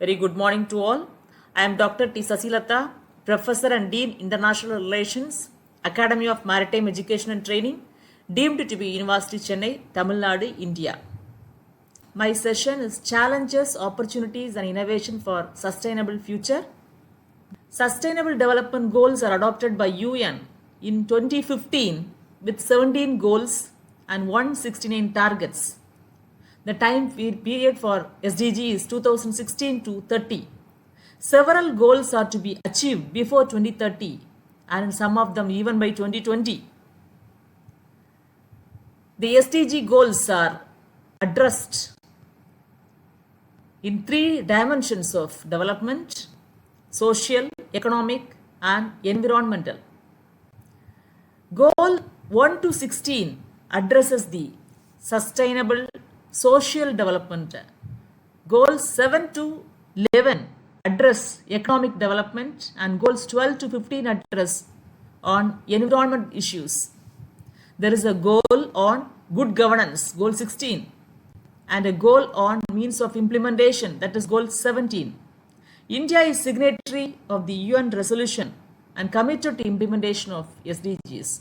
Very good morning to all. I am Dr. T. Sasilata, Professor and Dean International Relations, Academy of Maritime Education and Training, deemed to be University Chennai, Tamil Nadu, India. My session is Challenges, Opportunities and Innovation for Sustainable Future. Sustainable Development Goals are adopted by UN in 2015 with 17 goals and 169 targets. The time period for SDG is 2016 to 30. Several goals are to be achieved before 2030 and some of them even by 2020. The SDG goals are addressed in three dimensions of development: social, economic and environmental. Goal 1 to 16 addresses the sustainable social development. Goals 7 to 11 address economic development and goals 12 to 15 address on environment issues. There is a goal on good governance, goal 16, and a goal on means of implementation, that is goal 17. India is signatory of the UN resolution and committed to implementation of SDGs.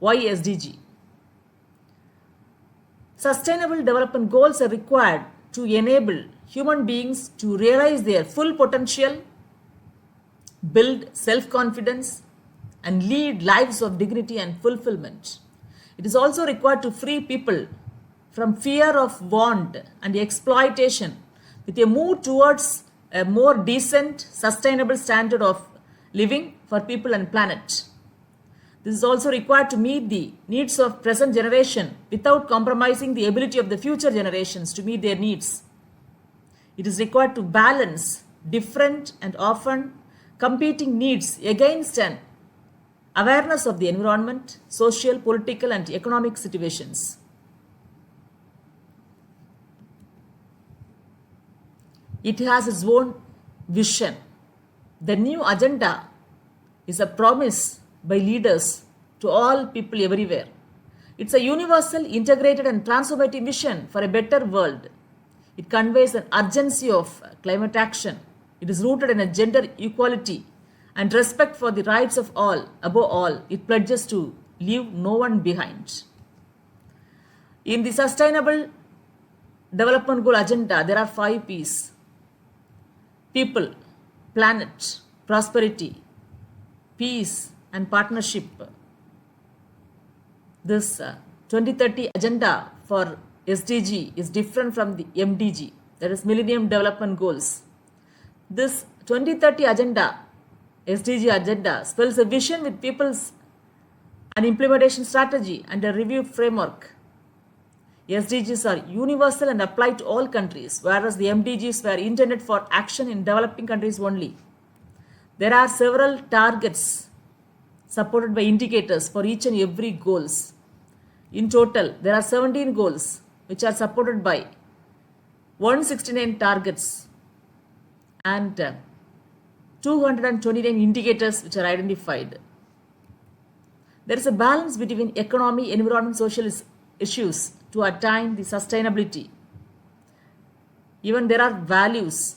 Why SDG? Sustainable development goals are required to enable human beings to realize their full potential, build self-confidence, and lead lives of dignity and fulfillment. It is also required to free people from fear of want and exploitation with a move towards a more decent, sustainable standard of living for people and planet. This is also required to meet the needs of present generation without compromising the ability of the future generations to meet their needs. It is required to balance different and often competing needs against an awareness of the environment, social, political and economic situations. It has its own vision. The new agenda is a promise by leaders to all people everywhere. It's a universal, integrated and transformative vision for a better world. It conveys an urgency of climate action. It is rooted in a gender equality and respect for the rights of all. Above all, it pledges to leave no one behind. In the Sustainable Development Goal agenda, there are 5 P's: people, planet, prosperity, peace and partnership. This 2030 agenda for SDG is different from the MDG, that is Millennium Development Goals. This 2030 agenda, SDG agenda, spells a vision with people's an implementation strategy and a review framework. SDGs are universal and apply to all countries, whereas the MDGs were intended for action in developing countries only. There are several targets supported by indicators for each and every goals. In total, there are 17 goals which are supported by 169 targets and 229 indicators which are identified. There is a balance between economy, environment, social issues to attain the sustainability. Even there are values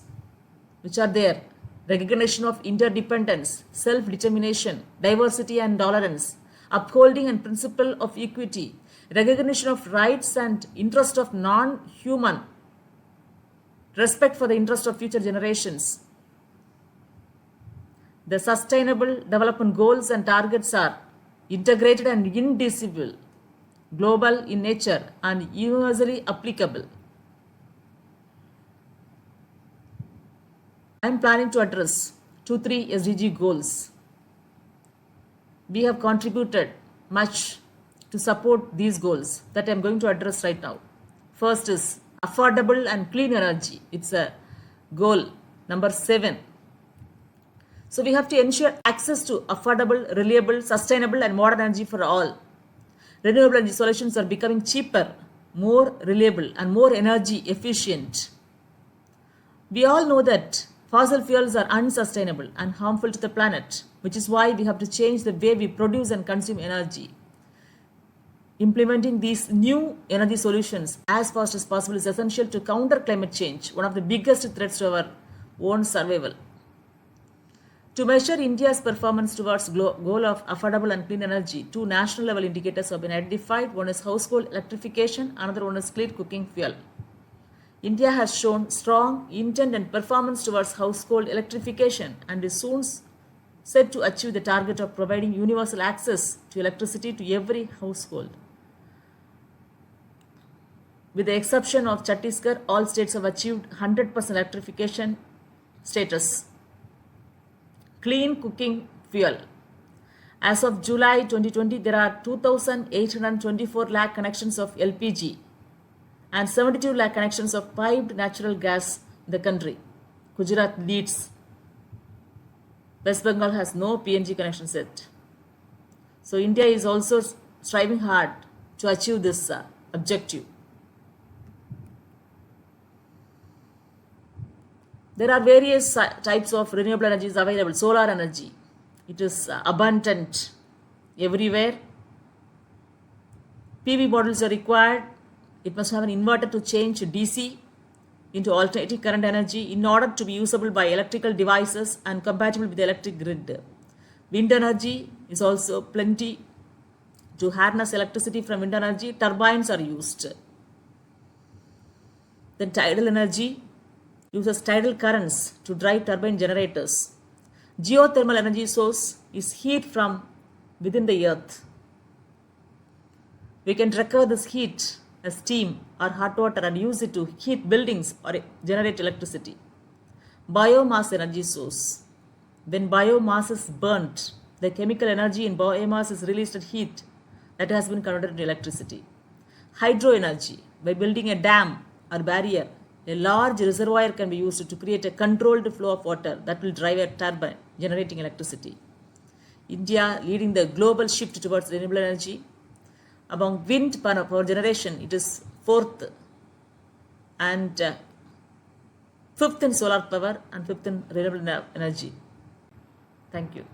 which are there: recognition of interdependence, self-determination, diversity and tolerance, upholding and principle of equity, recognition of rights and interest of non-human, respect for the interest of future generations. The Sustainable Development Goals and targets are integrated and indivisible, global in nature and universally applicable. I am planning to address 2-3 SDG goals. We have contributed much to support these goals that I am going to address right now. First is affordable and clean energy. It's a goal number 7. So we have to ensure access to affordable, reliable, sustainable and modern energy for all. Renewable energy solutions are becoming cheaper, more reliable and more energy efficient. We all know that fossil fuels are unsustainable and harmful to the planet, which is why we have to change the way we produce and consume energy. Implementing these new energy solutions as fast as possible is essential to counter climate change, one of the biggest threats to our own survival. To measure India's performance towards goal of affordable and clean energy, two national level indicators have been identified. One is household electrification, another one is clean cooking fuel. India has shown strong intent and performance towards household electrification and is soon set to achieve the target of providing universal access to electricity to every household. With the exception of Chhattisgarh, all states have achieved 100% electrification status. Clean cooking fuel. As of July 2020, there are 2,824 lakh connections of LPG and 72 lakh connections of piped natural gas in the country. Gujarat leads. West Bengal has no PNG connections yet. So India is also striving hard to achieve this objective. There are various types of renewable energies available. Solar energy, it is abundant everywhere. PV models are required. It must have an inverter to change DC into alternating current energy in order to be usable by electrical devices and compatible with the electric grid. Wind energy is also plenty. To harness electricity from wind energy, turbines are used. Then tidal energy uses tidal currents to drive turbine generators. Geothermal energy source is heat from within the earth. We can recover this heat as steam or hot water and use it to heat buildings or generate electricity. Biomass energy source. When biomass is burnt, the chemical energy in biomass is released as heat that has been converted into electricity. Hydro energy. By building a dam or barrier, a large reservoir can be used to create a controlled flow of water that will drive a turbine generating electricity. India leading the global shift towards renewable energy. Among wind power generation, it is fourth and fifth in solar power and fifth in renewable energy. Thank you.